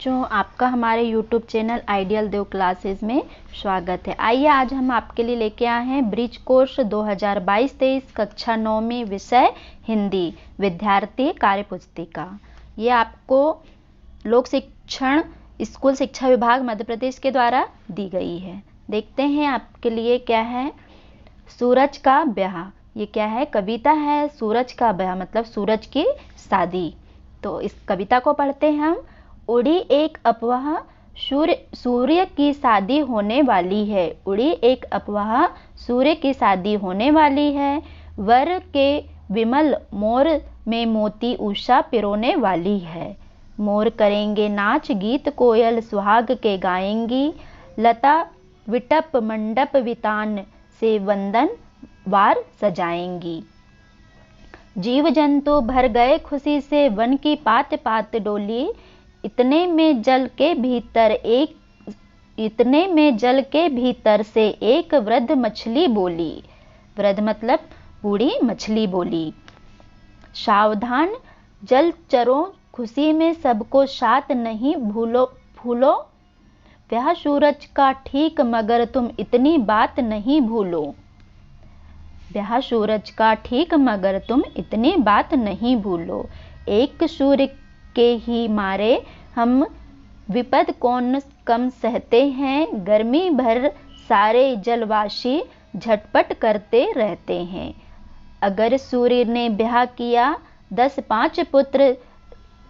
बच्चों, आपका हमारे YouTube चैनल आइडियल देव क्लासेस में स्वागत है। आइए आज हम आपके लिए लेके आए हैं ब्रिज कोर्स 2022-23 कक्षा 9 में विषय हिंदी विद्यार्थी कार्यपुस्तिका। ये आपको लोक शिक्षण स्कूल शिक्षा विभाग मध्य प्रदेश के द्वारा दी गई है। देखते हैं आपके लिए क्या है। सूरज का ब्याह, ये क्या है? कविता है। सूरज का ब्याह मतलब सूरज की शादी। तो इस कविता को पढ़ते हैं हम। उड़ी एक अफवाह सूर्य की शादी होने वाली है। उड़ी एक अफवाह सूर्य की शादी होने वाली है। वर के विमल मोर में मोती उषा पिरोने वाली है। मोर करेंगे नाच गीत कोयल सुहाग के गाएंगी। लता विटप मंडप वितान से वंदन वार सजाएंगी। जीव जंतु भर गए खुशी से वन की पात पात डोली। इतने में जल के भीतर से एक वृद्ध मछली बोली। वृद्ध मतलब बूढ़ी मछली बोली। सावधान जलचरों खुशी में सबको साथ नहीं भूलो। ब्याह सूरज का ठीक मगर तुम इतनी बात नहीं भूलो। ब्याह सूरज का ठीक मगर तुम इतनी बात नहीं भूलो। एक सूर्य के ही मारे हम विपद कौन कम सहते हैं। गर्मी भर सारे जलवासी झटपट करते रहते हैं। अगर सूर्य ने ब्याह किया 10-5 पुत्र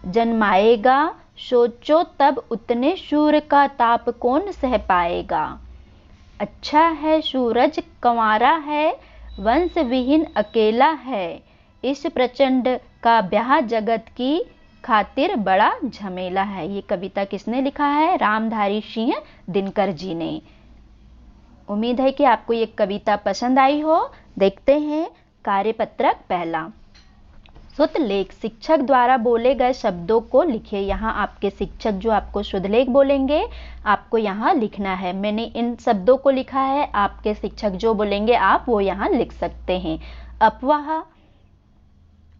जन्माएगा। सोचो तब उतने सूर्य का ताप कौन सह पाएगा। अच्छा है सूरज कंवारा है, वंश विहीन अकेला है। इस प्रचंड का ब्याह जगत की खातिर बड़ा झमेला है। ये कविता किसने लिखा है? रामधारी सिंह दिनकर जी ने। उम्मीद है कि आपको ये कविता पसंद आई हो। देखते हैं कार्यपत्रक पहला। शुद्ध लेख, शिक्षक द्वारा बोले गए शब्दों को लिखिए। यहाँ आपके शिक्षक जो आपको शुद्ध लेख बोलेंगे आपको यहाँ लिखना है। मैंने इन शब्दों को लिखा है, आपके शिक्षक जो बोलेंगे आप वो यहाँ लिख सकते हैं। अफवाह,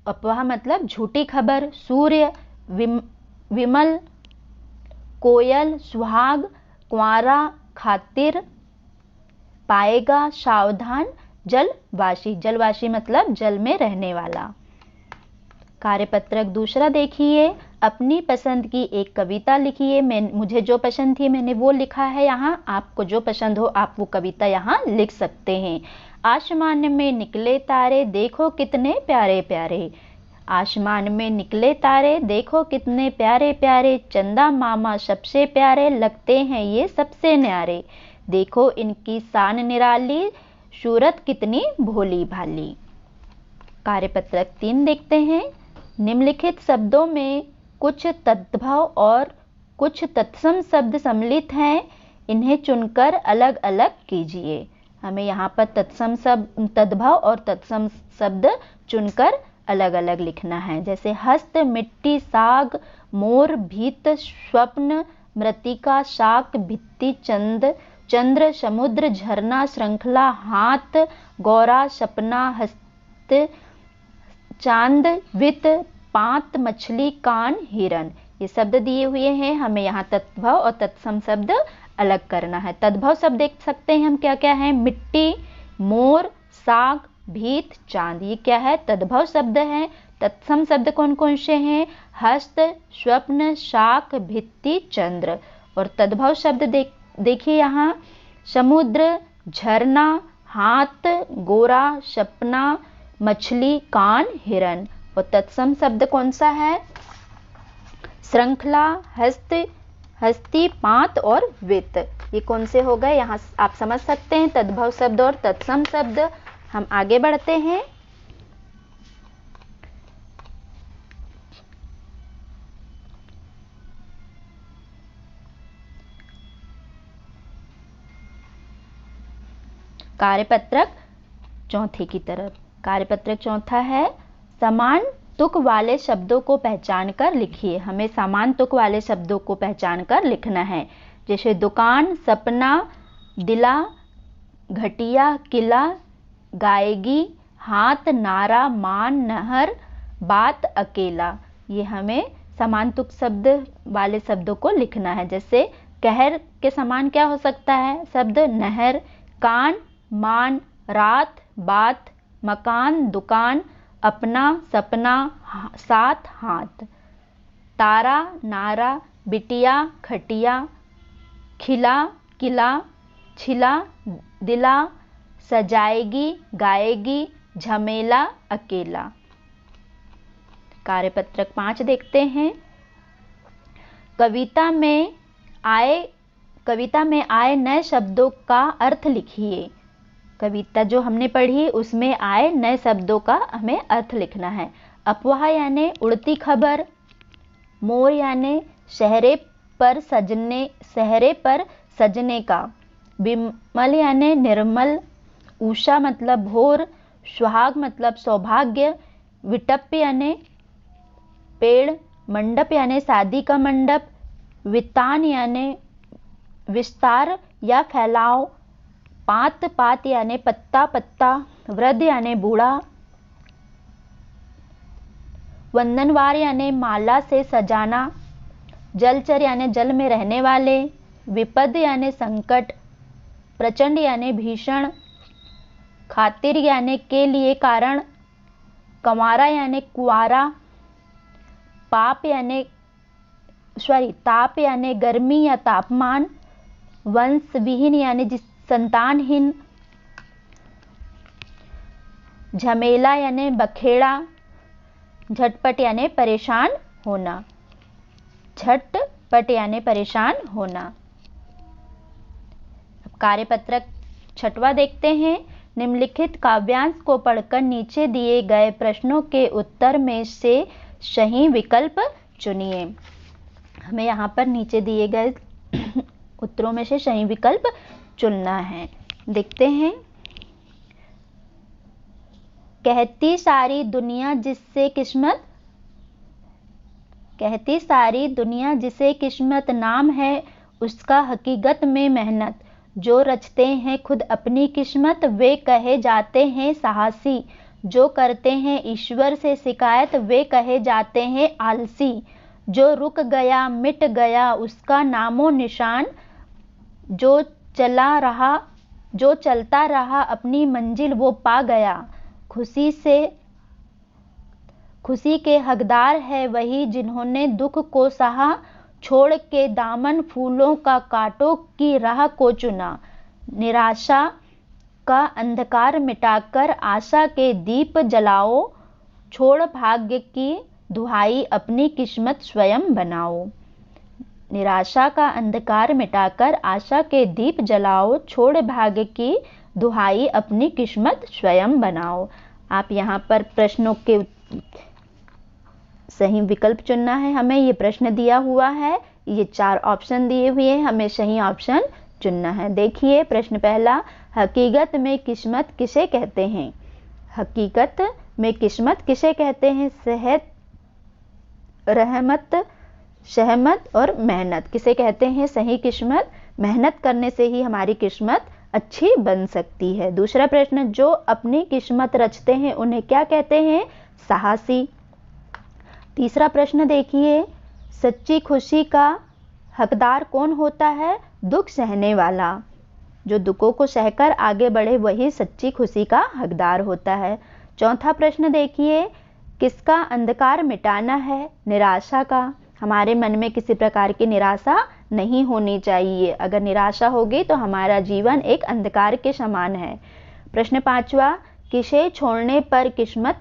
अफवाह मतलब झूठी खबर। सूर्य, विमल, कोयल, सुहाग, कुंवारा, खातिर, पाएगा, सावधान, जलवासी। जलवासी मतलब जल में रहने वाला। कार्यपत्रक दूसरा देखिए। अपनी पसंद की एक कविता लिखिए। मुझे जो पसंद थी मैंने वो लिखा है यहाँ। आपको जो पसंद हो आप वो कविता यहाँ लिख सकते हैं। आसमान में निकले तारे देखो कितने प्यारे प्यारे। आसमान में निकले तारे देखो कितने प्यारे प्यारे। चंदा मामा सबसे प्यारे लगते हैं ये सबसे न्यारे। देखो इनकी शान निराली, सूरत कितनी भोली भाली। कार्यपत्रक 3 देखते हैं। निम्नलिखित शब्दों में कुछ तद्भव और कुछ तत्सम शब्द सम्मिलित हैं। इन्हें चुनकर अलग अलग कीजिए। हमें यहाँ पर तद्भव और तत्सम शब्द चुनकर अलग अलग लिखना है। जैसे हस्त, मिट्टी, साग, मोर, भीत, स्वप्न, मृतिका, शाक, भित्ति, चंद्र, समुद्र, झरना, श्रृंखला, हाथ, गौरा, सपना, हस्त, चांद, वित, पात, मछली, कान, हिरन। ये शब्द दिए हुए हैं। हमें यहाँ तद्भव और तत्सम शब्द अलग करना है। तद्भव शब्द देख सकते हैं हम क्या क्या है। मिट्टी, मोर, साग, भीत, चांद। ये क्या है? तद्भव शब्द हैं। तत्सम शब्द कौन कौन से हैं? हस्त, स्वप्न, शाक, भित्ति, चंद्र। और तद्भव शब्द देखिए यहाँ। समुद्र, झरना, हाथ, गोरा, सपना, मछली, कान, हिरन। और तत्सम शब्द कौन सा है? श्रृंखला, हस्ती, पात और वित्त। ये कौन से हो गए? यहाँ आप समझ सकते हैं तद्भव शब्द और तत्सम शब्द। हम आगे बढ़ते हैं। कार्यपत्रक चौथे की तरफ। कार्यपत्रक चौथा है। समान तुक वाले शब्दों को पहचान कर लिखिए। हमें समान तुक वाले शब्दों को पहचान कर लिखना है। जैसे दुकान, सपना, दिला, घटिया, किला, गाएगी, हाथ, नारा, मान, नहर, बात, अकेला। ये हमें समान तुक शब्द वाले शब्दों को लिखना है। जैसे कहर के समान क्या हो सकता है शब्द नहर, कान, मान, रात, बात, मकान, दुकान, अपना, सपना, साथ, हाथ। तारा, नारा, बिटिया, खटिया, खिला, किला, छिला, दिला, सजाएगी, गाएगी, झमेला, अकेला। कार्यपत्रक 5 देखते हैं। कविता में आए नए शब्दों का अर्थ लिखिए। कविता जो हमने पढ़ी उसमें आए नए शब्दों का हमें अर्थ लिखना है। अफवाह यानी उड़ती खबर, मोर यानी शहरे पर सजने का, बिमल यानी निर्मल, उषा मतलब भोर, सुहाग मतलब सौभाग्य, विटप यानी पेड़, मंडप यानी शादी का मंडप, वितान यानी विस्तार या फैलाव, पात यानी पत्ता पत्ता, वृद्ध यानी बूढ़ा, वंदनवार यानी माला से सजाना, जलचर यानी जल में रहने वाले, विपद यानी संकट, प्रचंड यानी भीषण, खातिर यानी के लिए कारण, कंवारा यानी कुआरा, ताप यानी गर्मी या तापमान, वंश विहीन यानी संतानहीन, झमेला यानी बखेड़ा, झटपट यानी परेशान होना। झटपट यानी परेशान होना। अब कार्यपत्रक 6वां देखते हैं। निम्नलिखित काव्यांश को पढ़कर नीचे दिए गए प्रश्नों के उत्तर में से सही विकल्प चुनिए। हमें यहाँ पर नीचे दिए गए उत्तरों में से सही विकल्प चुनना है। देखते हैं। कहती सारी दुनिया जिसे किस्मत नाम है, उसका हकीकत में मेहनत। जो रचते हैं खुद अपनी किस्मत, वे कहे जाते हैं साहसी। जो करते हैं ईश्वर से शिकायत, वे कहे जाते हैं आलसी। जो रुक गया मिट गया उसका नामो निशान, जो चलता रहा अपनी मंजिल वो पा गया। खुशी के हकदार है वही जिन्होंने दुख को सहा, छोड़ के दामन फूलों का कांटों की राह को चुना। निराशा का अंधकार मिटाकर आशा के दीप जलाओ, छोड़ भाग्य की दुहाई अपनी किस्मत स्वयं बनाओ। निराशा का अंधकार मिटाकर आशा के दीप जलाओ, छोड़ भाग्य की दुहाई अपनी किस्मत स्वयं बनाओ। आप यहाँ पर प्रश्नों के सही विकल्प चुनना है। हमें ये प्रश्न दिया हुआ है, ये 4 ऑप्शन दिए हुए हैं, हमें सही ऑप्शन चुनना है। देखिए प्रश्न पहला, हकीकत में किस्मत किसे कहते हैं? हकीकत में किस्मत किसे कहते हैं? सेहत, रहमत, सहमत और मेहनत किसे कहते हैं? सही किस्मत मेहनत करने से ही हमारी किस्मत अच्छी बन सकती है। दूसरा प्रश्न, जो अपनी किस्मत रचते हैं उन्हें क्या कहते हैं? साहसी। तीसरा प्रश्न देखिए, सच्ची खुशी का हकदार कौन होता है? दुख सहने वाला। जो दुखों को सहकर आगे बढ़े वही सच्ची खुशी का हकदार होता है। चौथा प्रश्न देखिए, किसका अंधकार मिटाना है? निराशा का। हमारे मन में किसी प्रकार की निराशा नहीं होनी चाहिए। अगर निराशा होगी तो हमारा जीवन एक अंधकार के समान है। प्रश्न 5वां, किसे छोड़ने पर किस्मत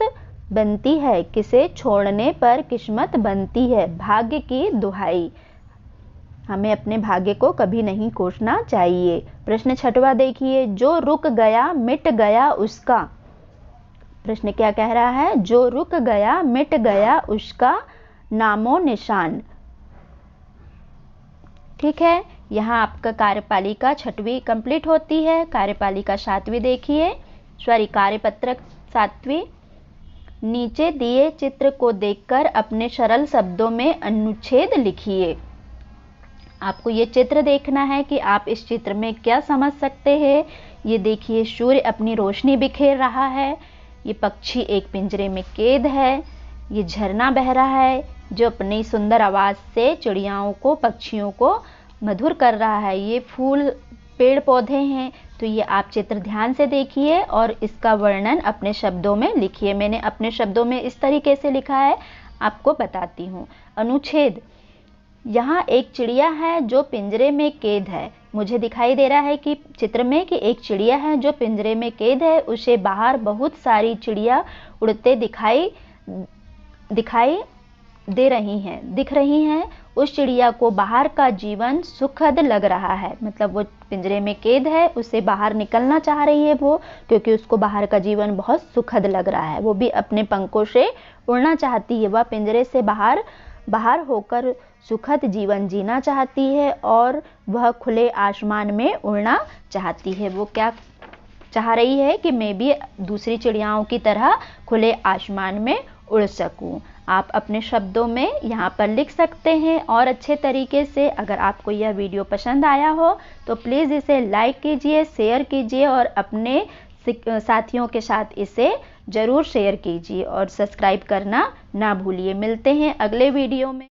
बनती है? किसे छोड़ने पर किस्मत बनती है? भाग्य की दुहाई। हमें अपने भाग्य को कभी नहीं कोसना चाहिए। प्रश्न 6वां देखिए, जो रुक गया मिट गया उसका। प्रश्न क्या कह रहा है? जो रुक गया मिट गया उसका नामो निशान। ठीक है, यहाँ आपका कार्यपालिका 6वीं कंप्लीट होती है। कार्यपालिका 7वीं देखिए, कार्यपत्रक 7वीं। नीचे दिए चित्र को देखकर अपने सरल शब्दों में अनुच्छेद लिखिए। आपको ये चित्र देखना है कि आप इस चित्र में क्या समझ सकते हैं। ये देखिए, सूर्य अपनी रोशनी बिखेर रहा है। ये पक्षी एक पिंजरे में कैद है। ये झरना बह रहा है जो अपनी सुंदर आवाज़ से चिड़ियाओं को, पक्षियों को मधुर कर रहा है। ये फूल, पेड़ पौधे हैं। तो ये आप चित्र ध्यान से देखिए और इसका वर्णन अपने शब्दों में लिखिए। मैंने अपने शब्दों में इस तरीके से लिखा है, आपको बताती हूँ। अनुच्छेद, यहाँ एक चिड़िया है जो पिंजरे में कैद है। मुझे दिखाई दे रहा है कि चित्र में कि एक चिड़िया है जो पिंजरे में कैद है। उसे बाहर बहुत सारी चिड़िया उड़ते दिखाई दिख रही हैं। उस चिड़िया को बाहर का जीवन सुखद लग रहा है। मतलब वो पिंजरे में कैद है, उसे बाहर निकलना चाह रही है वो, क्योंकि उसको बाहर का जीवन बहुत सुखद लग रहा है। वो भी अपने पंखों से उड़ना चाहती है। वह पिंजरे से बाहर होकर सुखद जीवन जीना चाहती है और वह खुले आसमान में उड़ना चाहती है। वो क्या चाह रही है कि मैं भी दूसरी चिड़ियाओं की तरह खुले आसमान में उड़ सकूं। आप अपने शब्दों में यहाँ पर लिख सकते हैं और अच्छे तरीके से। अगर आपको यह वीडियो पसंद आया हो तो प्लीज़ इसे लाइक कीजिए, शेयर कीजिए और अपने साथियों के साथ इसे ज़रूर शेयर कीजिए और सब्सक्राइब करना ना भूलिए। मिलते हैं अगले वीडियो में।